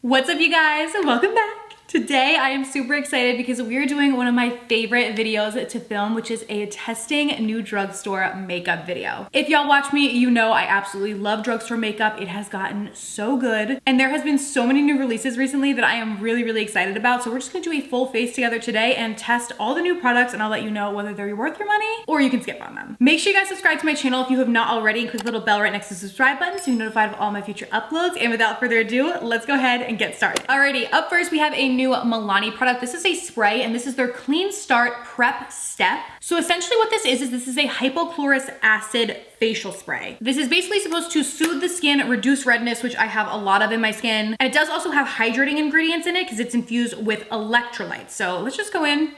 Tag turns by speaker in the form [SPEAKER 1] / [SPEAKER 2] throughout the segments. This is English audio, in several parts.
[SPEAKER 1] What's up, you guys? Welcome back. Today I am super excited because we are doing one of my favorite videos to film, which is a testing new drugstore makeup video. If y'all watch me, you know I absolutely love drugstore makeup. It has gotten so good, and there has been so many new releases recently that I am really excited about. So we're just gonna do a full face together today and test all the new products, and I'll let you know whether they're worth your money or you can skip on them. Make sure you guys subscribe to my channel if you have not already, and click the little bell right next to the subscribe button so you're notified of all my future uploads. And without further ado, let's go ahead and get started. Alrighty, up first we have a new Milani product. This is a spray, and this is their Clean Start Prep Step. So essentially what this is this is a hypochlorous acid facial spray. This is basically supposed to soothe the skin, reduce redness, which I have a lot of in my skin. And it does also have hydrating ingredients in it because it's infused with electrolytes. So let's just go in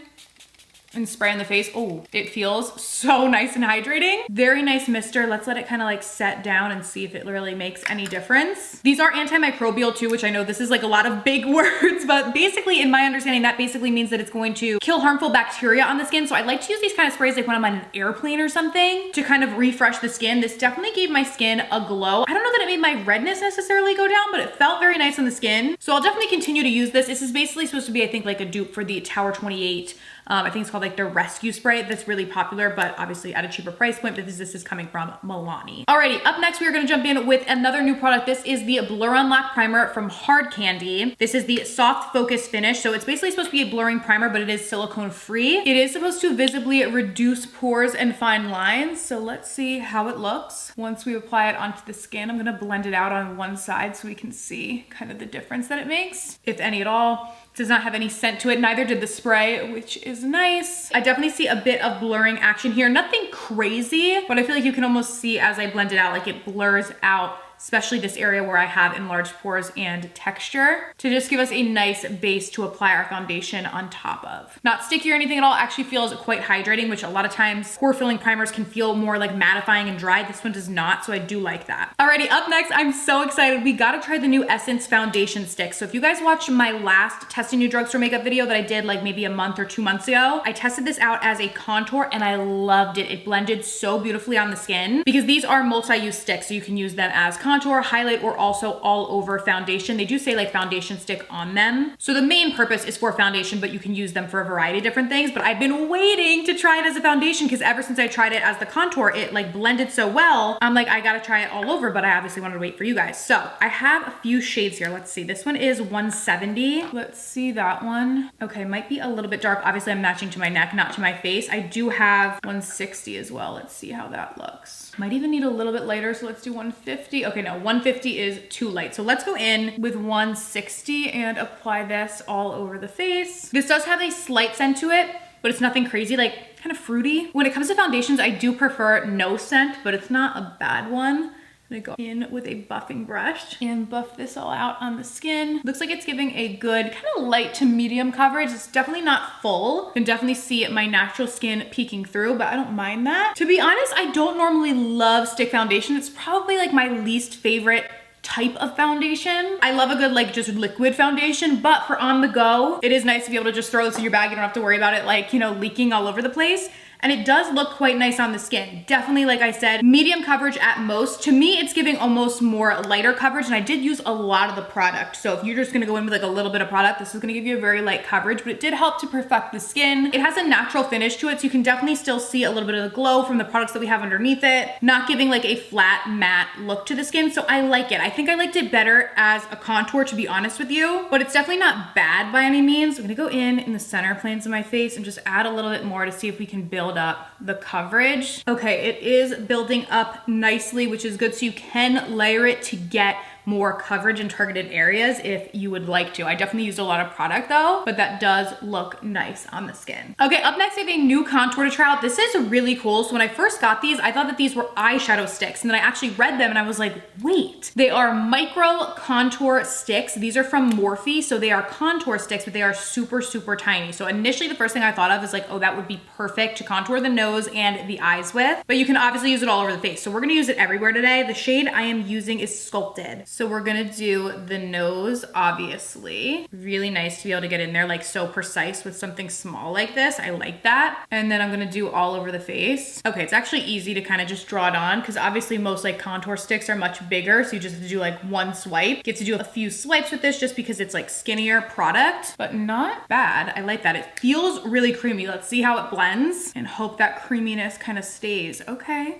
[SPEAKER 1] and spray on the face. Oh, it feels so nice and hydrating. Very nice mister. Let's let it kind of like set down and see if it really makes any difference. These are antimicrobial too, which I know this is like a lot of big words, but basically in my understanding, that basically means that it's going to kill harmful bacteria on the skin. So I like to use these kind of sprays like when I'm on an airplane or something to kind of refresh the skin. This definitely gave my skin a glow. I don't know that it made my redness necessarily go down, but it felt very nice on the skin. So I'll definitely continue to use this. This is basically supposed to be, I think, like a dupe for the Tower 28. I think it's called like the Rescue Spray. That's really popular, but obviously at a cheaper price point, but this is coming from Milani. Alrighty, up next, we're gonna jump in with another new product. This is the Blur Unlock Primer from Hard Candy. This is the Soft Focus Finish. So it's basically supposed to be a blurring primer, but it is silicone free. It is supposed to visibly reduce pores and fine lines. So let's see how it looks. Once we apply it onto the skin, I'm gonna blend it out on one side so we can see kind of the difference that it makes, if any at all. It does not have any scent to it, neither did the spray, which is nice. I definitely see a bit of blurring action here. Nothing crazy, but I feel like you can almost see as I blend it out, like it blurs out, especially this area where I have enlarged pores and texture, to just give us a nice base to apply our foundation on top of. Not sticky or anything at all, actually feels quite hydrating, which a lot of times pore filling primers can feel more like mattifying and dry. This one does not, so I do like that. Alrighty, up next, I'm so excited. We gotta try the new Essence foundation stick. So if you guys watched my last testing new drugstore makeup video that I did like maybe a month or 2 months ago, I tested this out as a contour and I loved it. It blended so beautifully on the skin because these are multi-use sticks, so you can use them as contour, highlight, or also all over foundation. They do say like foundation stick on them. So the main purpose is for foundation, but you can use them for a variety of different things. But I've been waiting to try it as a foundation because ever since I tried it as the contour, it like blended so well. I'm like, I gotta try it all over, but I obviously wanted to wait for you guys. So I have a few shades here. Let's see. This one is 170. Let's see that one. Okay, might be a little bit dark. Obviously I'm matching to my neck, not to my face. I do have 160 as well. Let's see how that looks. Might even need a little bit lighter, so let's do 150. Okay, no, 150 is too light. So let's go in with 160 and apply this all over the face. This does have a slight scent to it, but it's nothing crazy, like kind of fruity. When it comes to foundations, I do prefer no scent, but it's not a bad one. I'm gonna go in with a buffing brush and buff this all out on the skin. Looks like it's giving a good kind of light to medium coverage. It's definitely not full. You can definitely see my natural skin peeking through, but I don't mind that. To be honest, I don't normally love stick foundation. It's probably like my least favorite type of foundation. I love a good like just liquid foundation, but for on the go, it is nice to be able to just throw this in your bag. You don't have to worry about it like, you know, leaking all over the place. And it does look quite nice on the skin. Definitely, like I said, medium coverage at most. To me, it's giving almost more lighter coverage, and I did use a lot of the product. So if you're just gonna go in with like a little bit of product, this is gonna give you a very light coverage, but it did help to perfect the skin. It has a natural finish to it, so you can definitely still see a little bit of the glow from the products that we have underneath it, not giving like a flat matte look to the skin. So I like it. I think I liked it better as a contour, to be honest with you, but it's definitely not bad by any means. I'm gonna go in the center planes of my face and just add a little bit more to see if we can build up the coverage. Okay, it is building up nicely, which is good. So you can layer it to get more coverage in targeted areas if you would like to. I definitely used a lot of product though, but that does look nice on the skin. Okay, up next, I have a new contour to try out. This is really cool. So when I first got these, I thought that these were eyeshadow sticks, and then I actually read them and I was like, wait, they are micro contour sticks. These are from Morphe, so they are contour sticks, but they are super tiny. So initially the first thing I thought of is like, oh, that would be perfect to contour the nose and the eyes with, but you can obviously use it all over the face. So we're gonna use it everywhere today. The shade I am using is Sculpted. So we're gonna do the nose, obviously. Really nice to be able to get in there like so precise with something small like this. I like that. And then I'm gonna do all over the face. Okay, it's actually easy to kind of just draw it on because obviously most like contour sticks are much bigger. So you just have to do like one swipe. Get to do a few swipes with this just because it's like skinnier product, but not bad. I like that. It feels really creamy. Let's see how it blends and hope that creaminess kind of stays. Okay.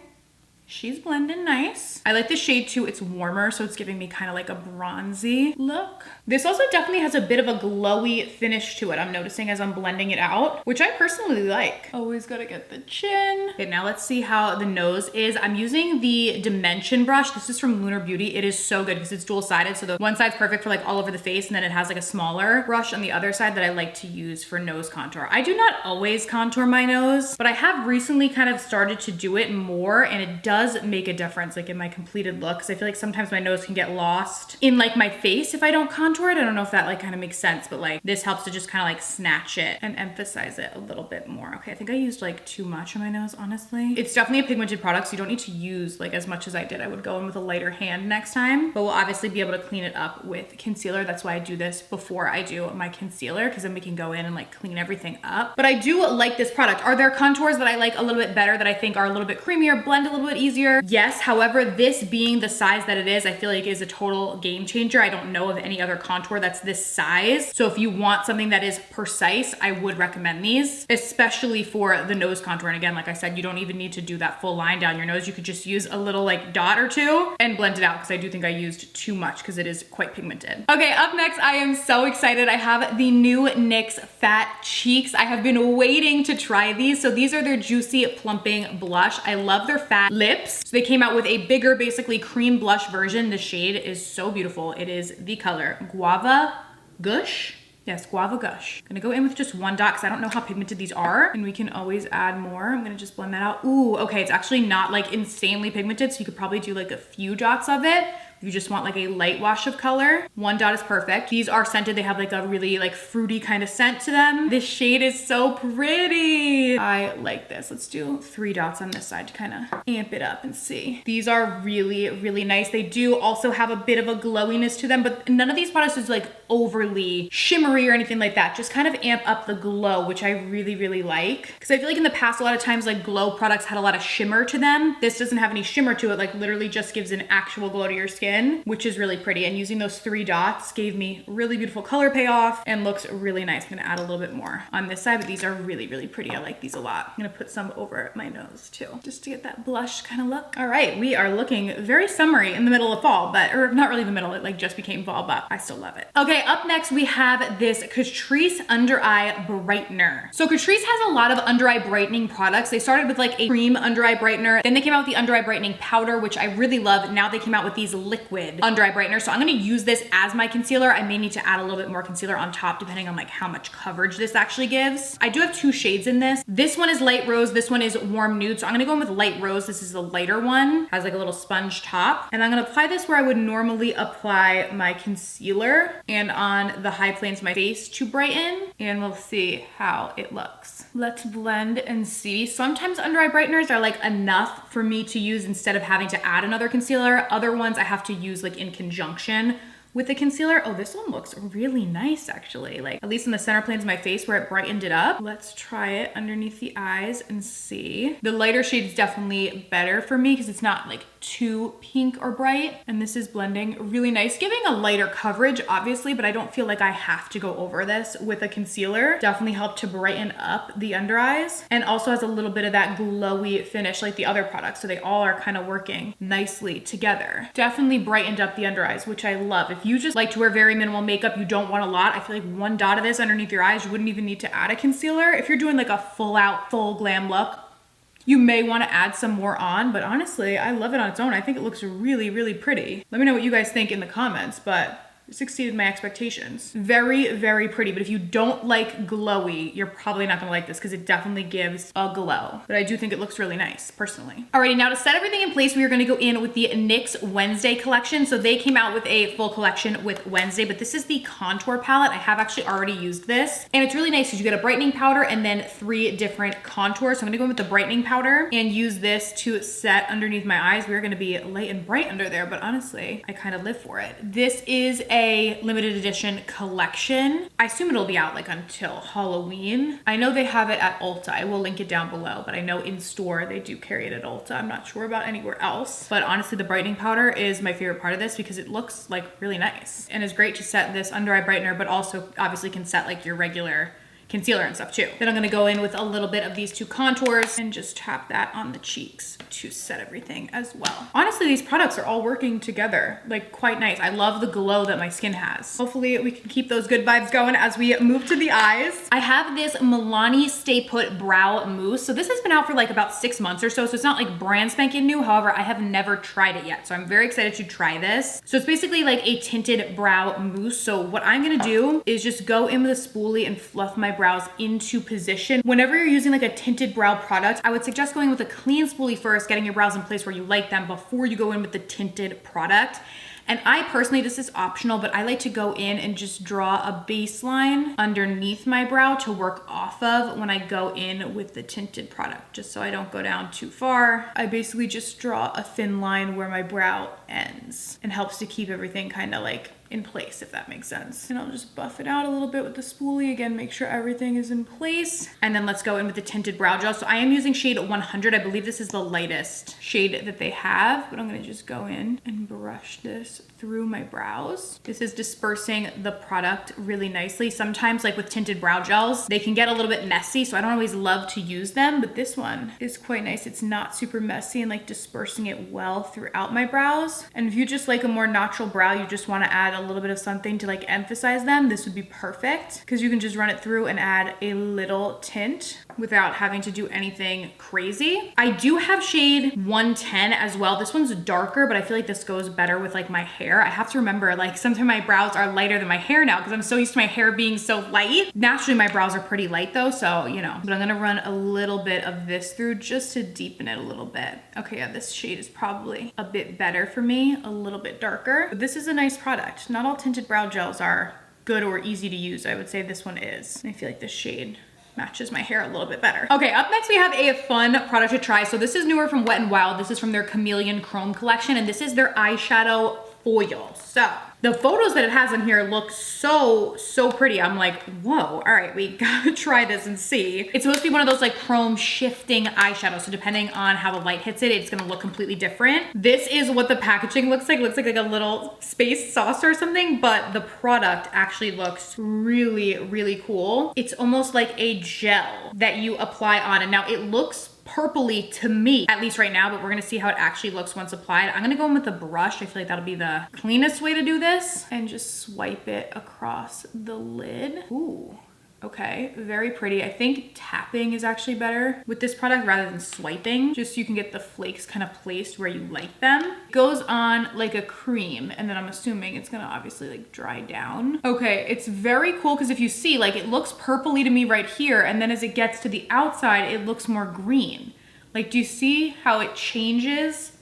[SPEAKER 1] She's blending nice. I like the shade too. It's warmer, so it's giving me kind of like a bronzy look. This also definitely has a bit of a glowy finish to it. I'm noticing as I'm blending it out, which I personally like. Always gotta get the chin. Okay, now let's see how the nose is. I'm using the Dimension brush. This is from Lunar Beauty. It is so good because it's dual-sided. So the one side's perfect for like all over the face, and then it has like a smaller brush on the other side that I like to use for nose contour. I do not always contour my nose, but I have recently kind of started to do it more, and it does make a difference like in my completed look, because I feel like sometimes my nose can get lost in like my face if I don't contour it. I don't know if that like kind of makes sense, but like this helps to just kind of like snatch it and emphasize it a little bit more. Okay, I think I used like too much on my nose, honestly. It's definitely a pigmented product, so you don't need to use like as much as I did. I would go in with a lighter hand next time, but we'll obviously be able to clean it up with concealer. That's why I do this before I do my concealer, because then we can go in and like clean everything up. But I do like this product. Are there contours that I like a little bit better, that I think are a little bit creamier, blend a little bit easier? Yes. However, this being the size that it is, I feel like is a total game changer. I don't know of any other contour that's this size. So if you want something that is precise, I would recommend these, especially for the nose contour. And again, like I said, you don't even need to do that full line down your nose. You could just use a little like dot or two and blend it out, because I do think I used too much because it is quite pigmented. Okay, up next, I am so excited. I have the new NYX Fat Cheeks. I have been waiting to try these. So these are their Juicy Plumping Blush. I love their fat lips. So they came out with a bigger, basically cream blush version. The shade is so beautiful. It is the color Guava Gush. Yes, Guava Gush. I'm gonna go in with just one dot because I don't know how pigmented these are, and we can always add more. I'm gonna just blend that out. Ooh, okay, it's actually not like insanely pigmented, so you could probably do like a few dots of it. If you just want like a light wash of color, one dot is perfect. These are scented. They have like a really like fruity kind of scent to them. This shade is so pretty. I like this. Let's do 3 dots on this side to kind of amp it up and see. These are really, really nice. They do also have a bit of a glowiness to them, but none of these products is like overly shimmery or anything like that. Just kind of amp up the glow, which I really, really like. Because I feel like in the past, a lot of times like glow products had a lot of shimmer to them. This doesn't have any shimmer to it, like literally just gives an actual glow to your skin, which is really pretty. And using those 3 dots gave me really beautiful color payoff and looks really nice. I'm gonna add a little bit more on this side, but these are really, really pretty. I like these a lot. I'm gonna put some over my nose too, just to get that blush kind of look. All right, we are looking very summery in the middle of fall, but, or not really the middle, it like just became fall, but I still love it. Okay, up next we have this Catrice Under Eye Brightener. So Catrice has a lot of under eye brightening products. They started with like a cream under eye brightener, then they came out with the under eye brightening powder, which I really love. Now they came out with these liquid under eye brightener. So I'm gonna use this as my concealer. I may need to add a little bit more concealer on top depending on like how much coverage this actually gives. I do have 2 shades in this. This one is light rose, this one is warm nude. So I'm gonna go in with light rose. This is the lighter one, has like a little sponge top. And I'm gonna apply this where I would normally apply my concealer and on the high planes of my face to brighten. And we'll see how it looks. Let's blend and see. Sometimes under eye brighteners are like enough for me to use instead of having to add another concealer. Other ones I have to use like in conjunction with the concealer. Oh, this one looks really nice actually. Like at least in the center planes of my face where it brightened it up. Let's try it underneath the eyes and see. The lighter shade is definitely better for me because it's not like too pink or bright. And this is blending really nice, giving a lighter coverage obviously, but I don't feel like I have to go over this with a concealer. Definitely helped to brighten up the under eyes, and also has a little bit of that glowy finish like the other products. So they all are kind of working nicely together. Definitely brightened up the under eyes, which I love. If you just like to wear very minimal makeup, you don't want a lot, I feel like 1 dot of this underneath your eyes, you wouldn't even need to add a concealer. If you're doing like a full out, full glam look, you may want to add some more on, but honestly, I love it on its own. I think it looks really, really pretty. Let me know what you guys think in the comments, but This exceeded my expectations. Very, very pretty, but if you don't like glowy, you're probably not gonna like this because it definitely gives a glow. But I do think it looks really nice, personally. Alrighty, now to set everything in place, we are gonna go in with the NYX Wednesday collection. So they came out with a full collection with Wednesday, but this is the contour palette. I have actually already used this, and it's really nice because you get a brightening powder and then 3 different contours. So I'm gonna go in with the brightening powder and use this to set underneath my eyes. We're gonna be light and bright under there, but honestly, I kind of live for it. This is a limited edition collection. I assume it'll be out like until Halloween. I know they have it at Ulta. I will link it down below, but I know in store they do carry it at Ulta. I'm not sure about anywhere else, but honestly, the brightening powder is my favorite part of this because it looks like really nice and is great to set this under eye brightener, but also obviously can set like your regular concealer and stuff too. Then I'm gonna go in with a little bit of these 2 contours and just tap that on the cheeks to set everything as well. Honestly, these products are all working together, like quite nice. I love the glow that my skin has. Hopefully we can keep those good vibes going as we move to the eyes. I have this Milani Stay Put Brow Mousse. So this has been out for like about 6 months or so. So it's not like brand spanking new. However, I have never tried it yet. So I'm very excited to try this. So it's basically like a tinted brow mousse. So what I'm gonna do is just go in with a spoolie and fluff my brows into position. Whenever you're using like a tinted brow product, I would suggest going with a clean spoolie first, getting your brows in place where you like them before you go in with the tinted product. And I personally, this is optional, but I like to go in and just draw a baseline underneath my brow to work off of when I go in with the tinted product, just so I don't go down too far. I basically just draw a thin line where my brow ends and helps to keep everything kind of like in place, if that makes sense. And I'll just buff it out a little bit with the spoolie. Again, make sure everything is in place. And then let's go in with the tinted brow gel. So I am using shade 100. I believe this is the lightest shade that they have, but I'm gonna just go in and brush this through my brows. This is dispersing the product really nicely. Sometimes like with tinted brow gels, they can get a little bit messy, so I don't always love to use them, but this one is quite nice. It's not super messy and like dispersing it well throughout my brows. And if you just like a more natural brow, you just wanna add a little bit of something to like emphasize them, this would be perfect because you can just run it through and add a little tint without having to do anything crazy. I do have shade 110 as well. This one's darker, but I feel like this goes better with like my hair. I have to remember, like sometimes my brows are lighter than my hair now because I'm so used to my hair being so light. Naturally, my brows are pretty light though, so you know, but I'm gonna run a little bit of this through just to deepen it a little bit. Okay, yeah, this shade is probably a bit better for me, a little bit darker, but this is a nice product. Not all tinted brow gels are good or easy to use. I would say this one is. I feel like this shade matches my hair a little bit better. Okay, up next we have a fun product to try. So this is newer from Wet n Wild. This is from their Chameleon Chrome collection, and this is their eyeshadow foil. So the photos that it has in here look so pretty. I'm like, whoa, all right, we gotta try this and see. It's supposed to be one of those like chrome shifting eyeshadows. So depending on how the light hits it, it's gonna look completely different. This is what the packaging looks like. It looks like a little space saucer or something, but the product actually looks really cool. It's almost like a gel that you apply on, and now it looks purpley to me, at least right now, but we're gonna see how it actually looks once applied. I'm gonna go in with a brush. I feel like that'll be the cleanest way to do this, and just swipe it across the lid. Ooh. Okay, very pretty. I think tapping is actually better with this product rather than swiping, just so you can get the flakes kind of placed where you like them. It goes on like a cream, and then I'm assuming it's gonna obviously like dry down. Okay, it's very cool because if you see, like it looks purpley to me right here, and then as it gets to the outside, it looks more green. Like, do you see how it changes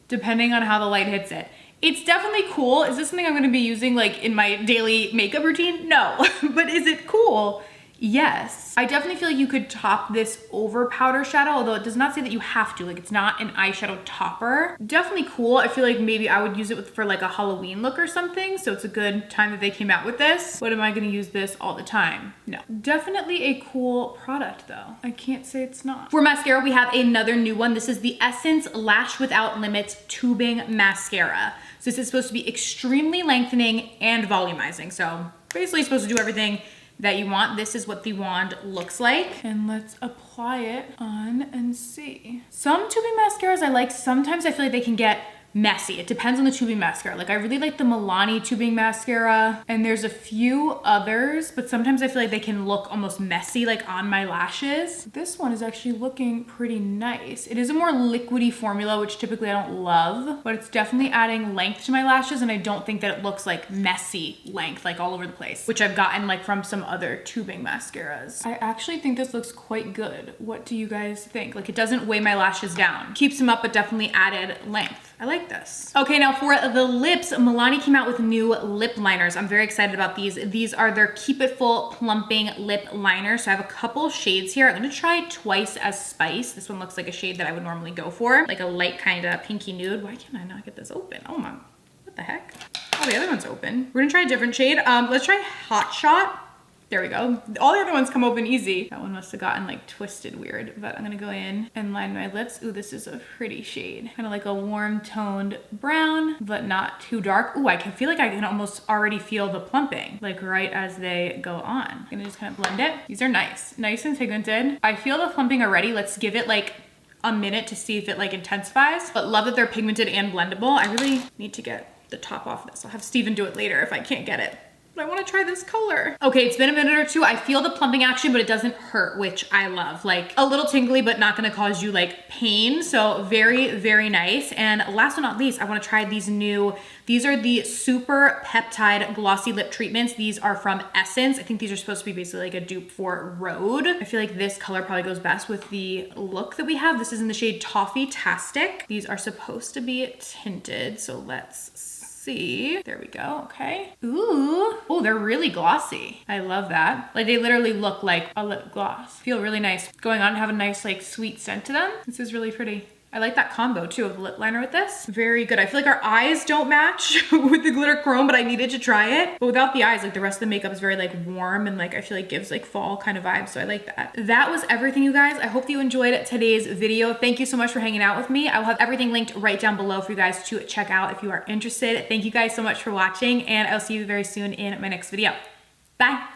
[SPEAKER 1] depending on how the light hits it? It's definitely cool. Is this something I'm gonna be using like in my daily makeup routine? No, but is it cool? Yes. I definitely feel like you could top this over powder shadow, although it does not say that you have to. Like, it's not an eyeshadow topper. Definitely cool. I feel like maybe I would use it for like a Halloween look or something, so it's a good time that they came out with this. But am I gonna use this all the time? No. Definitely a cool product though. I can't say it's not. For mascara, we have another new one. This is the Essence Lash Without Limits Tubing Mascara. So this is supposed to be extremely lengthening and volumizing. So basically supposed to do everything that you want. This is what the wand looks like. And let's apply it on and see. Some tubing mascaras I like. Sometimes I feel like they can get messy. It depends on the tubing mascara. Like I really like the Milani tubing mascara, and there's a few others, but sometimes I feel like they can look almost messy like on my lashes. This one is actually looking pretty nice. It is a more liquidy formula, which typically I don't love, but it's definitely adding length to my lashes, and I don't think that it looks like messy length, like all over the place, which I've gotten like from some other tubing mascaras. I actually think this looks quite good. What do you guys think? Like it doesn't weigh my lashes down. Keeps them up, but definitely added length. I like this. Okay, now for the lips, Milani came out with new lip liners. I'm very excited about these. These are their Keep It Full Plumping Lip Liner. So I have a couple shades here. I'm gonna try Twice as Spice. This one looks like a shade that I would normally go for, like a light kind of pinky nude. Why can't I not get this open? Oh my, what the heck? Oh, the other one's open. We're gonna try a different shade. Let's try Hot Shot. There we go. All the other ones come open easy. That one must have gotten like twisted weird, but I'm gonna go in and line my lips. Ooh, this is a pretty shade. Kind of like a warm toned brown, but not too dark. Ooh, I can feel like I can almost already feel the plumping, like right as they go on. I'm gonna just kind of blend it. These are nice and pigmented. I feel the plumping already. Let's give it like a minute to see if it like intensifies, but love that they're pigmented and blendable. I really need to get the top off this. I'll have Steven do it later if I can't get it. But I want to try this color. Okay, it's been a minute or two. I feel the plumping action, but it doesn't hurt, which I love. Like a little tingly, but not gonna cause you like pain. So very, very nice. And last but not least, I want to try these are the Super Peptide Glossy Lip Treatments. These are from Essence. I think these are supposed to be basically like a dupe for Rhode. I feel like this color probably goes best with the look that we have. This is in the shade Toffee-tastic. These are supposed to be tinted, so let's see. There we go. Okay. Ooh. Oh, they're really glossy. I love that. Like they literally look like a lip gloss. Feel really nice. Going on and have a nice like sweet scent to them. This is really pretty. I like that combo too of the lip liner with this. Very good. I feel like our eyes don't match with the glitter chrome, but I needed to try it. But without the eyes, like the rest of the makeup is very like warm and like I feel like gives like fall kind of vibes. So I like that. That was everything, you guys. I hope that you enjoyed today's video. Thank you so much for hanging out with me. I will have everything linked right down below for you guys to check out if you are interested. Thank you guys so much for watching, and I'll see you very soon in my next video. Bye.